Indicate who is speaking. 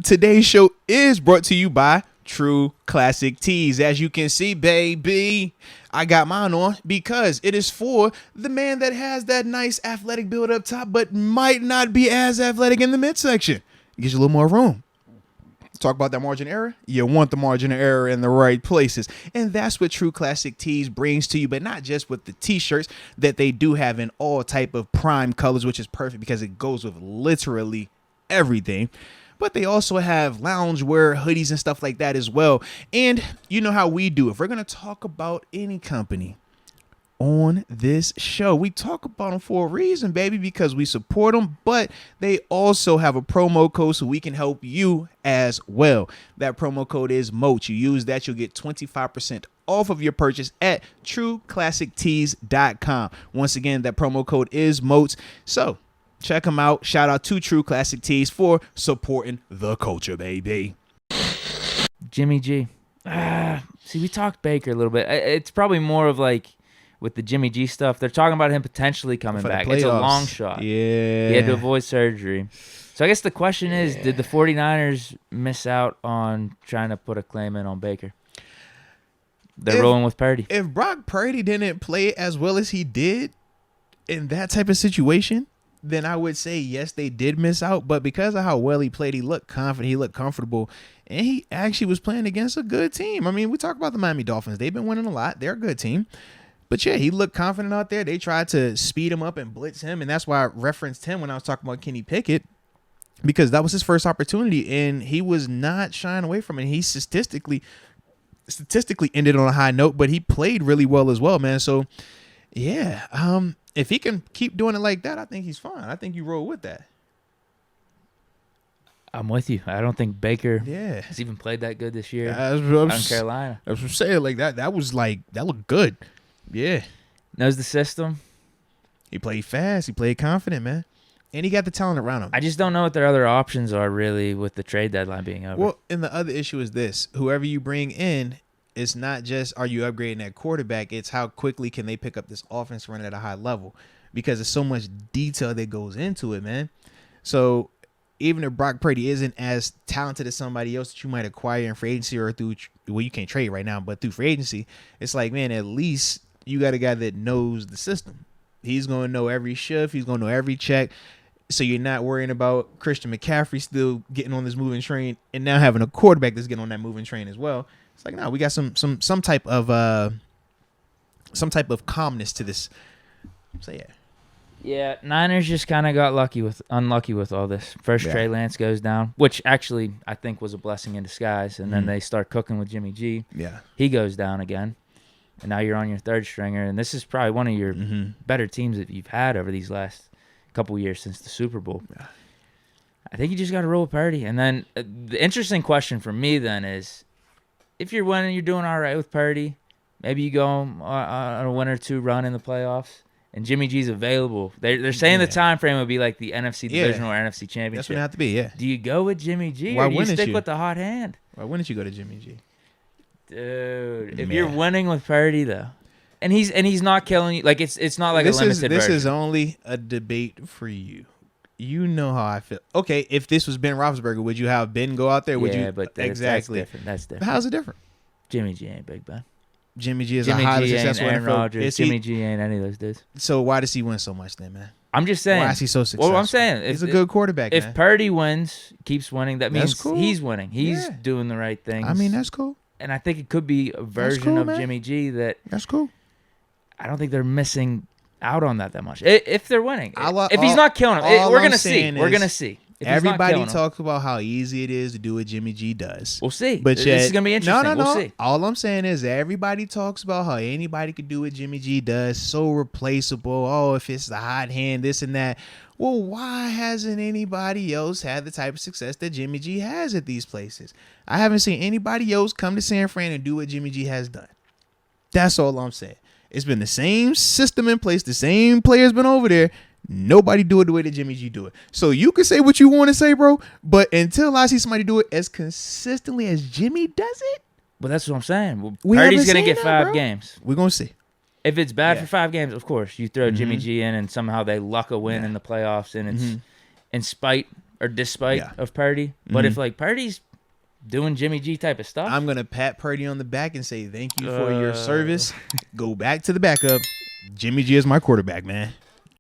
Speaker 1: today's show is brought to you by True Classic Tees. As you can see, baby, I got mine on because it is for the man that has that nice athletic build up top, but might not be as athletic in the midsection. It gives you a little more room. Talk about that margin of error. You want the margin of error in the right places. And that's what True Classic Tees brings to you, but not just with the t-shirts that they do have in all type of prime colors, which is perfect because it goes with literally everything. But they also have loungewear, hoodies, and stuff like that as well. And you know how we do. If we're going to talk about any company on this show, we talk about them for a reason, baby, because we support them, but they also have a promo code so we can help you as well. That promo code is MOAT. You use that, you'll get 25% off of your purchase at trueclassictees.com. Once again, that promo code is MOAT. So check them out. Shout out to True Classic Tees for supporting the culture, baby.
Speaker 2: Jimmy G. See, we talked Baker a little bit. It's probably more of like with the Jimmy G stuff, they're talking about him potentially coming back. It's a long shot.
Speaker 1: Yeah.
Speaker 2: He had to avoid surgery. So I guess the question is, did the 49ers miss out on trying to put a claim in on Baker? They're rolling with Purdy.
Speaker 1: If Brock Purdy didn't play as well as he did in that type of situation, then I would say, yes, they did miss out. But because of how well he played, he looked confident, he looked comfortable, and he actually was playing against a good team. I mean, we talk about the Miami Dolphins. They've been winning a lot. They're a good team. But yeah, he looked confident out there. They tried to speed him up and blitz him, and that's why I referenced him when I was talking about Kenny Pickett, because that was his first opportunity, and he was not shying away from it. He statistically ended on a high note, but he played really well as well, man. So yeah, if he can keep doing it like that, I think he's fine. I think you roll with that.
Speaker 2: I'm with you. I don't think Baker has even played that good this year in Carolina.
Speaker 1: That's what I'm saying. Like that looked good. Yeah.
Speaker 2: Knows the system.
Speaker 1: He played fast. He played confident, man. And he got the talent around him.
Speaker 2: I just don't know what their other options are really with the trade deadline being over.
Speaker 1: Well, and the other issue is this. Whoever you bring in, it's not just are you upgrading that quarterback, it's how quickly can they pick up this offense running at a high level, because there's so much detail that goes into it, man. So even if Brock Purdy isn't as talented as somebody else that you might acquire in free agency or through, well, you can't trade right now, but through free agency, it's like, man, at least you got a guy that knows the system. He's going to know every shift. He's going to know every check. So you're not worrying about Christian McCaffrey still getting on this moving train and now having a quarterback that's getting on that moving train as well. It's like, no, we got some type of calmness to this. So yeah.
Speaker 2: Yeah, Niners just kind of got unlucky with all this. First, Trey Lance goes down, which actually I think was a blessing in disguise. And then they start cooking with Jimmy G. Yeah, he goes down again, and now you're on your third stringer. And this is probably one of your better teams that you've had over these last couple years since the Super Bowl. Yeah. I think you just got to roll with Purdy. And then the interesting question for me then is, if you're winning, you're doing all right with Purdy. Maybe you go on a 1 or 2 run in the playoffs. And Jimmy G's available. They're saying the time frame would be like the NFC Divisional or NFC Championship.
Speaker 1: That's what it have to be, yeah.
Speaker 2: Do you go with Jimmy G or do you stick with the hot hand?
Speaker 1: Why wouldn't you go to Jimmy G?
Speaker 2: Dude, if you're winning with Purdy though, and he's not killing you, like it's not like a limited
Speaker 1: This
Speaker 2: version.
Speaker 1: is only a debate for you. You know how I feel. Okay, if this was Ben Roethlisberger, would you have Ben go out there? Would you?
Speaker 2: But
Speaker 1: exactly.
Speaker 2: That's different.
Speaker 1: But how's it different?
Speaker 2: Jimmy G ain't Big Ben.
Speaker 1: Jimmy G is a highly successful
Speaker 2: Aaron
Speaker 1: NFL.
Speaker 2: Rodgers. Jimmy G ain't any of those dudes.
Speaker 1: So why does he win so much then, man?
Speaker 2: I'm just saying.
Speaker 1: Why is he so successful?
Speaker 2: Well, I'm saying
Speaker 1: he's a good quarterback.
Speaker 2: If
Speaker 1: man.
Speaker 2: Purdy wins, keeps winning, that means
Speaker 1: cool.
Speaker 2: he's winning. He's doing the right things.
Speaker 1: I mean, that's cool.
Speaker 2: And I think it could be a version of Jimmy G that's
Speaker 1: cool.
Speaker 2: I don't think they're missing out on that much. If they're winning, if he's not killing them, we're gonna see. We're gonna see.
Speaker 1: Everybody talks about how easy it is to do what Jimmy G does.
Speaker 2: We'll see.
Speaker 1: But
Speaker 2: this is gonna be interesting.
Speaker 1: No.
Speaker 2: We'll see.
Speaker 1: All I'm saying is everybody talks about how anybody could do what Jimmy G does. So replaceable. Oh, if it's the hot hand, this and that. Well, why hasn't anybody else had the type of success that Jimmy G has at these places? I haven't seen anybody else come to San Fran and do what Jimmy G has done. That's all I'm saying. It's been the same system in place. The same players been over there. Nobody do it the way that Jimmy G do it. So you can say what you want to say, bro, but until I see somebody do it as consistently as Jimmy does it.
Speaker 2: But that's what I'm saying. Well, Purdy's going to get 5 games.
Speaker 1: We're going to see.
Speaker 2: If it's bad for 5 games, of course, you throw Jimmy G in and somehow they luck a win in the playoffs, and it's in spite or despite of Purdy. But if like Purdy's doing Jimmy G type of stuff,
Speaker 1: I'm gonna pat Purdy on the back and say thank you for your service. Go back to the backup. Jimmy G is my quarterback, man.